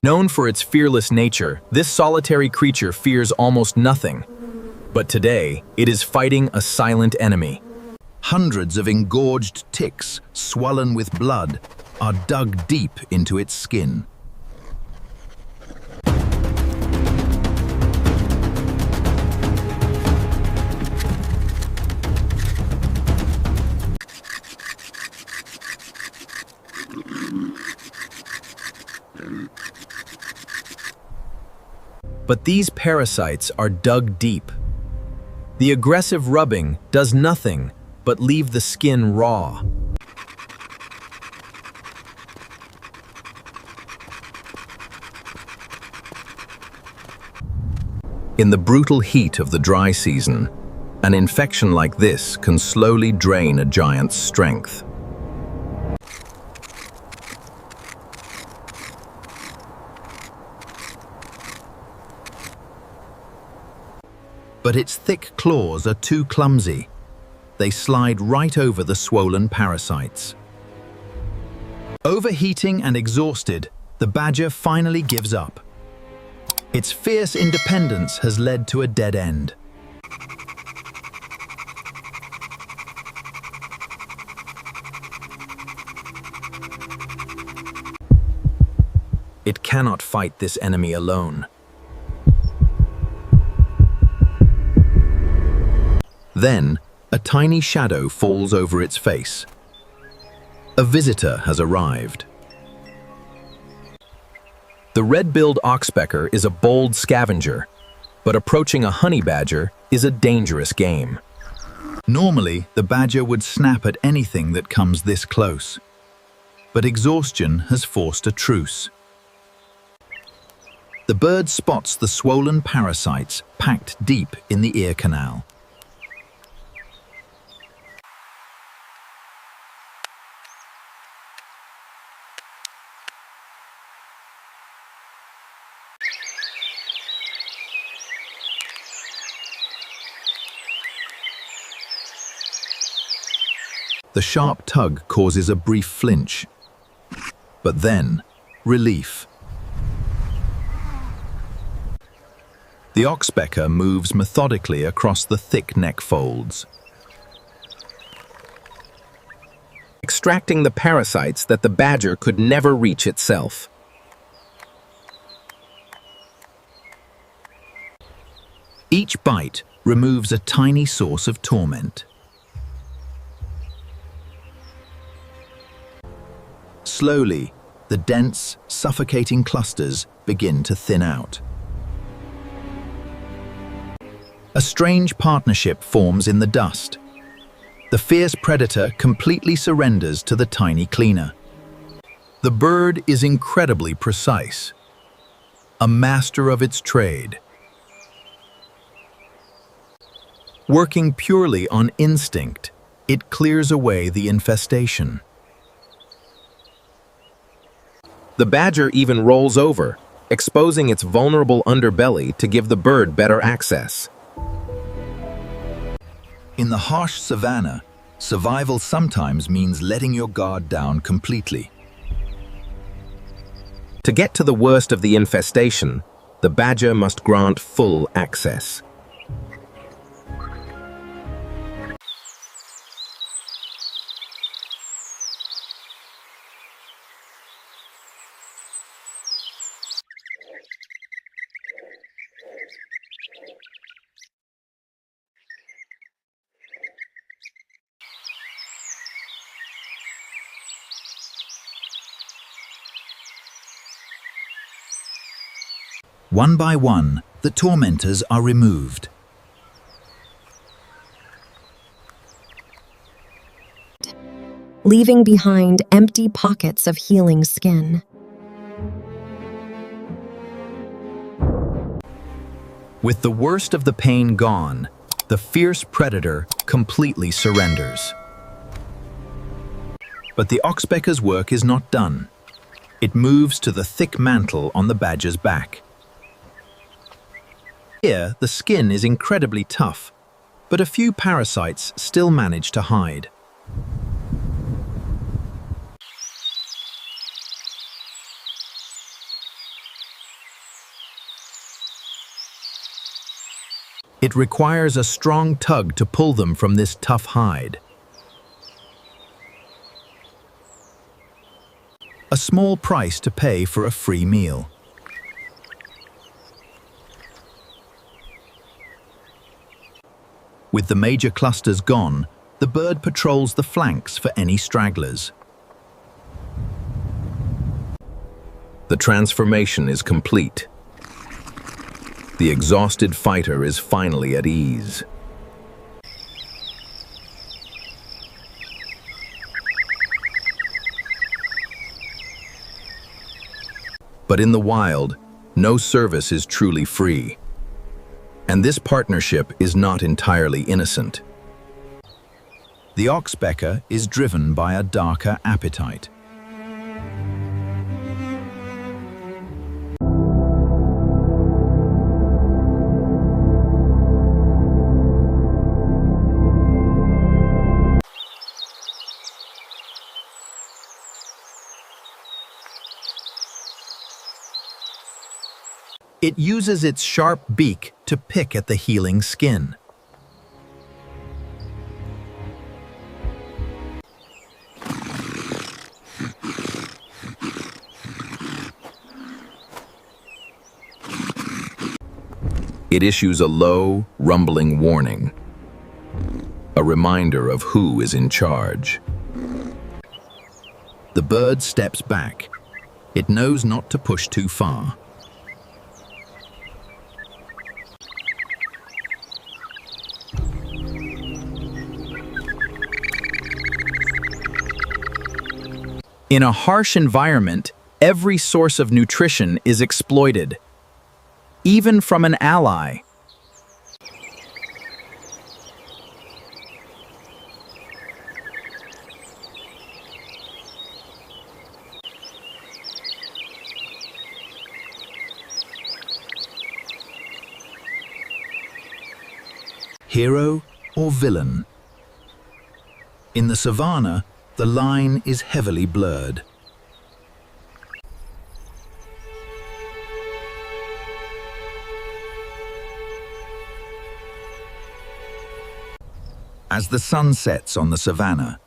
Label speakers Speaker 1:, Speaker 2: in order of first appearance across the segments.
Speaker 1: Known for its fearless nature, this solitary creature fears almost nothing. But today, it is fighting a silent enemy.
Speaker 2: Hundreds of engorged ticks, swollen with blood, are dug deep into its skin.
Speaker 1: But these parasites are dug deep. The aggressive rubbing does nothing but leave the skin raw. In the brutal heat of the dry season, an infection like this can slowly drain a giant's strength.
Speaker 2: But its thick claws are too clumsy. They slide right over the swollen parasites. Overheating and exhausted, the badger finally gives up. Its fierce independence has led to a dead end.
Speaker 1: It cannot fight this enemy alone.
Speaker 2: Then, a tiny shadow falls over its face. A visitor has arrived.
Speaker 1: The red-billed oxpecker is a bold scavenger, but approaching a honey badger is a dangerous game.
Speaker 2: Normally, the badger would snap at anything that comes this close. But exhaustion has forced a truce. The bird spots the swollen parasites packed deep in the ear canal. The sharp tug causes a brief flinch, but then, relief. The oxpecker moves methodically across the thick neck folds,
Speaker 1: extracting the parasites that the badger could never reach itself.
Speaker 2: Each bite removes a tiny source of torment. Slowly, the dense, suffocating clusters begin to thin out. A strange partnership forms in the dust. The fierce predator completely surrenders to the tiny cleaner. The bird is incredibly precise, a master of its trade. Working purely on instinct, it clears away the infestation.
Speaker 1: The badger even rolls over, exposing its vulnerable underbelly to give the bird better access.
Speaker 2: In the harsh savanna, survival sometimes means letting your guard down completely.
Speaker 1: To get to the worst of the infestation, the badger must grant full access.
Speaker 2: One by one, the tormentors are removed.
Speaker 3: Leaving behind empty pockets of healing skin.
Speaker 2: With the worst of the pain gone, the fierce predator completely surrenders. But the oxpecker's work is not done. It moves to the thick mantle on the badger's back. Here, the skin is incredibly tough, but a few parasites still manage to hide. It requires a strong tug to pull them from this tough hide. A small price to pay for a free meal. With the major clusters gone, the bird patrols the flanks for any stragglers.
Speaker 1: The transformation is complete. The exhausted fighter is finally at ease. But in the wild, no service is truly free. And this partnership is not entirely innocent.
Speaker 2: The oxpecker is driven by a darker appetite. It uses its sharp beak to pick at the healing skin.
Speaker 1: It issues a low, rumbling warning, a reminder of who is in charge.
Speaker 2: The bird steps back. It knows not to push too far. In a harsh environment, every source of nutrition is exploited, even from an ally. Hero or villain? In the savannah, the line is heavily blurred. As the sun sets on the savannah,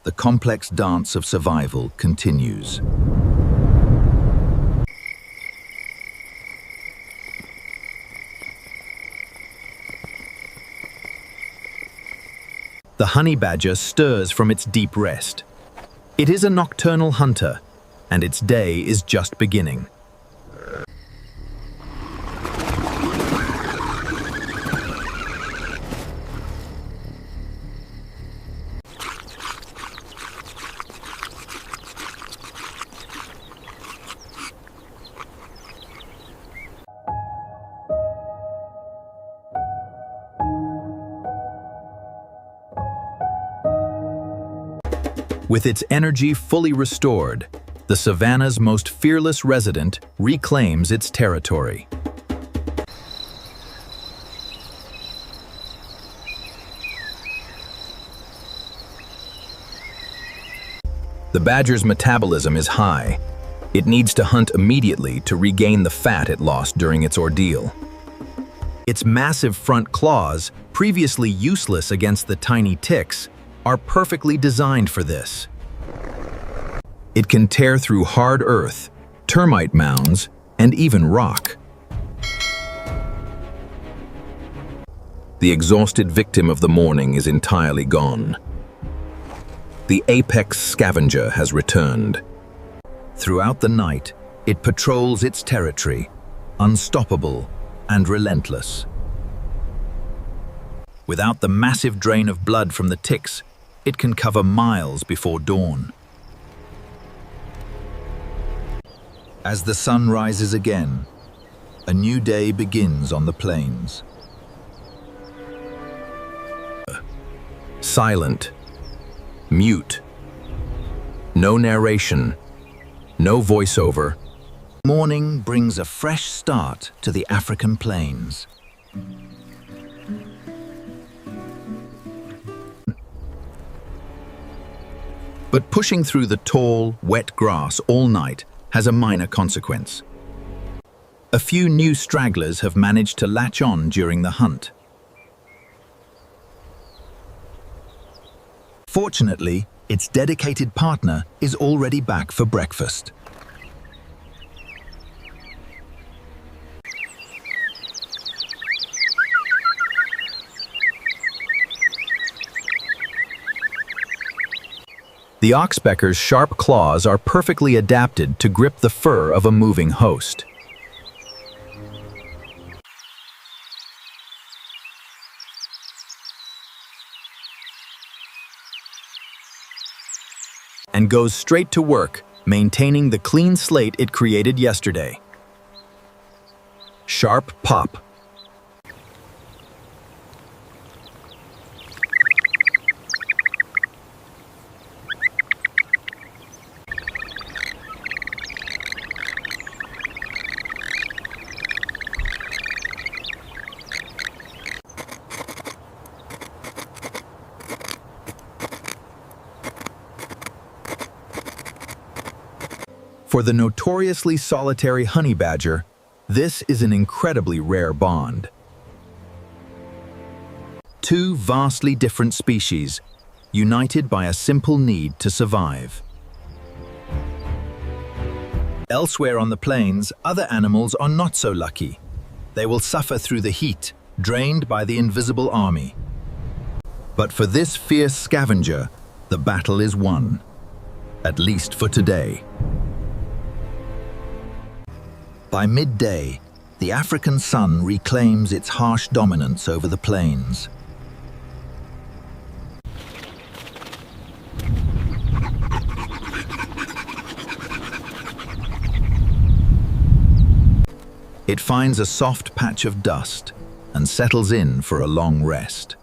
Speaker 2: the complex dance of survival continues. The honey badger stirs from its deep rest. It is a nocturnal hunter, and its day is just beginning. With its energy fully restored, the savannah's most fearless resident reclaims its territory.
Speaker 1: The badger's metabolism is high. It needs to hunt immediately to regain the fat it lost during its ordeal.
Speaker 2: Its massive front claws, previously useless against the tiny ticks, are perfectly designed for this.
Speaker 1: It can tear through hard earth, termite mounds, and even rock. The exhausted victim of the morning is entirely gone. The apex scavenger has returned.
Speaker 2: Throughout the night, it patrols its territory, unstoppable and relentless. Without the massive drain of blood from the ticks, it can cover miles before dawn. As the sun rises again, a new day begins on the plains.
Speaker 1: Silent, mute, no narration, no voiceover.
Speaker 2: Morning brings a fresh start to the African plains. But pushing through the tall, wet grass all night has a minor consequence. A few new stragglers have managed to latch on during the hunt. Fortunately, its dedicated partner is already back for breakfast. The oxpecker's sharp claws are perfectly adapted to grip the fur of a moving host. And goes straight to work, maintaining the clean slate it created yesterday. Sharp pop. For the notoriously solitary honey badger, this is an incredibly rare bond. Two vastly different species, united by a simple need to survive. Elsewhere on the plains, other animals are not so lucky. They will suffer through the heat, drained by the invisible army. But for this fierce scavenger, the battle is won. At least for today. By midday, the African sun reclaims its harsh dominance over the plains. It finds a soft patch of dust and settles in for a long rest.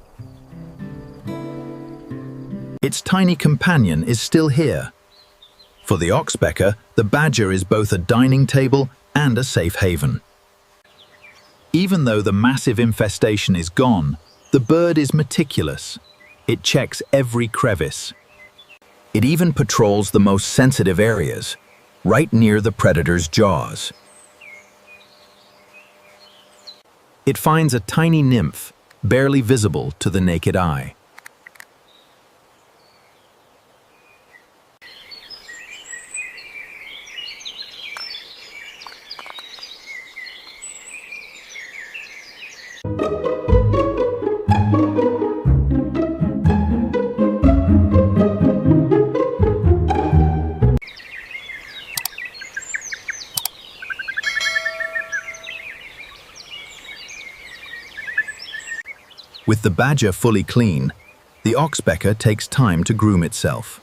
Speaker 2: Its tiny companion is still here. For the oxpecker, the badger is both a dining table and a safe haven. Even though the massive infestation is gone, the bird is meticulous. It checks every crevice. It even patrols the most sensitive areas, right near the predator's jaws. It finds a tiny nymph, barely visible to the naked eye. With the badger fully clean, the oxpecker takes time to groom itself.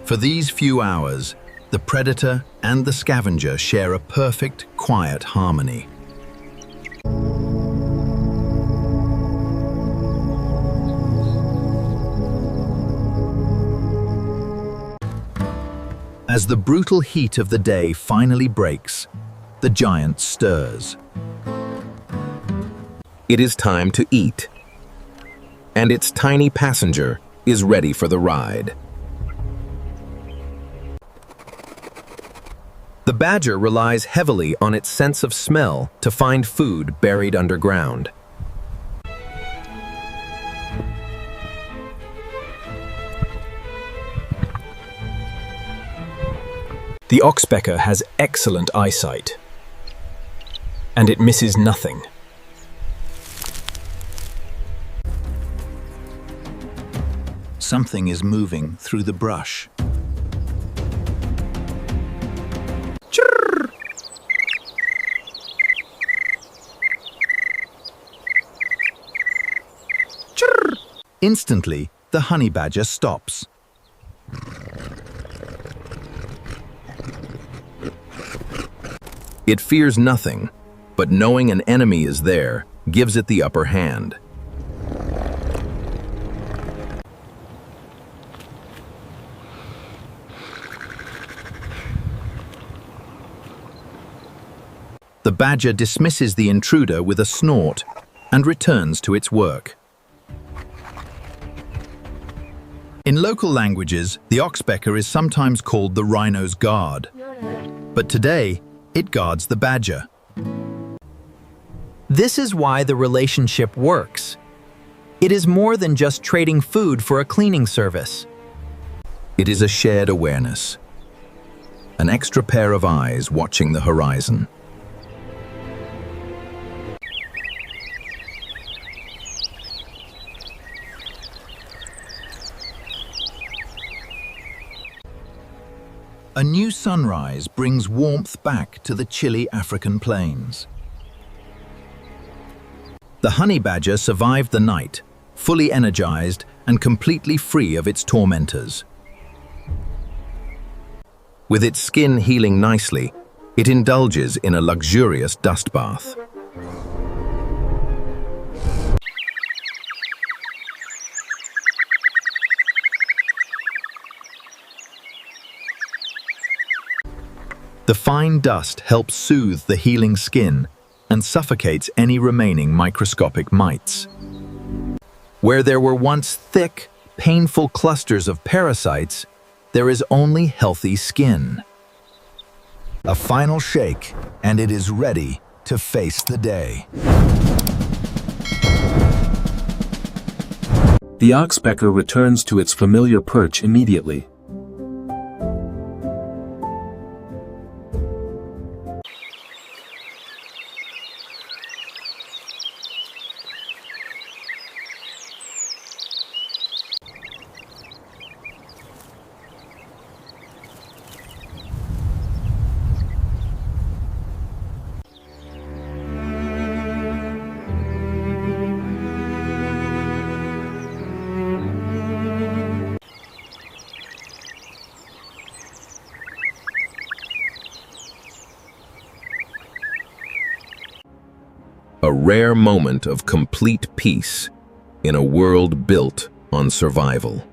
Speaker 2: For these few hours, the predator and the scavenger share a perfect, quiet harmony. As the brutal heat of the day finally breaks, the giant stirs.
Speaker 1: It is time to eat, and its tiny passenger is ready for the ride. The badger relies heavily on its sense of smell to find food buried underground.
Speaker 4: The oxpecker has excellent eyesight, and it misses nothing.
Speaker 2: Something is moving through the brush. Instantly, the honey badger stops.
Speaker 1: It fears nothing, but knowing an enemy is there gives it the upper hand.
Speaker 2: The badger dismisses the intruder with a snort and returns to its work. In local languages, the oxpecker is sometimes called the rhino's guard, but today it guards the badger.
Speaker 5: This is why the relationship works. It is more than just trading food for a cleaning service.
Speaker 1: It is a shared awareness, an extra pair of eyes watching the horizon.
Speaker 2: A new sunrise brings warmth back to the chilly African plains. The honey badger survived the night, fully energized and completely free of its tormentors.
Speaker 1: With its skin healing nicely, it indulges in a luxurious dust bath.
Speaker 2: The fine dust helps soothe the healing skin and suffocates any remaining microscopic mites. Where there were once thick, painful clusters of parasites, there is only healthy skin. A final shake, and it is ready to face the day.
Speaker 6: The oxpecker returns to its familiar perch immediately.
Speaker 1: A rare moment of complete peace in a world built on survival.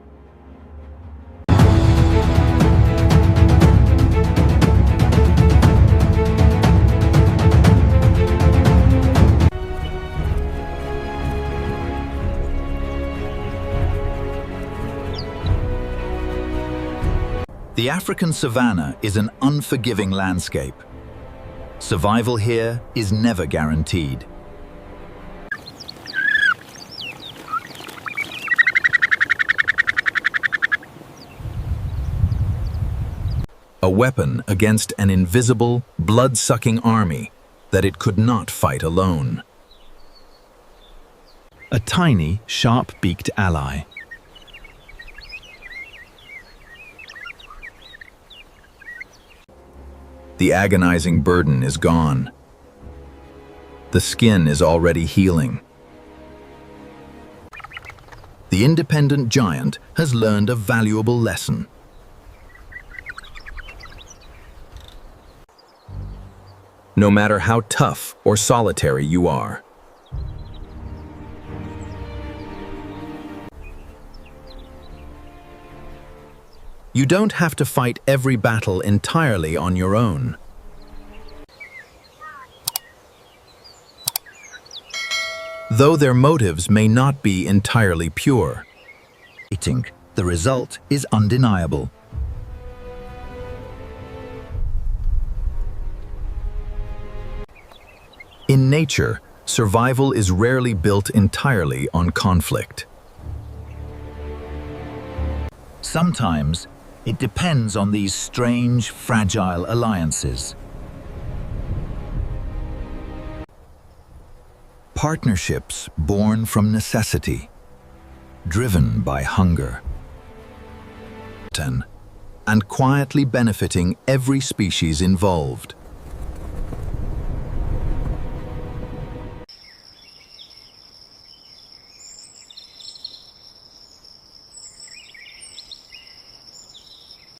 Speaker 2: The African savanna is an unforgiving landscape. Survival here is never guaranteed. A weapon against an invisible, blood-sucking army that it could not fight alone. A tiny, sharp-beaked ally. The agonizing burden is gone. The skin is already healing. The independent giant has learned a valuable lesson.
Speaker 1: No matter how tough or solitary you are,
Speaker 2: you don't have to fight every battle entirely on your own. Though their motives may not be entirely pure, the result is undeniable. In nature, survival is rarely built entirely on conflict. Sometimes, it depends on these strange, fragile alliances. Partnerships born from necessity, driven by hunger, and quietly benefiting every species involved.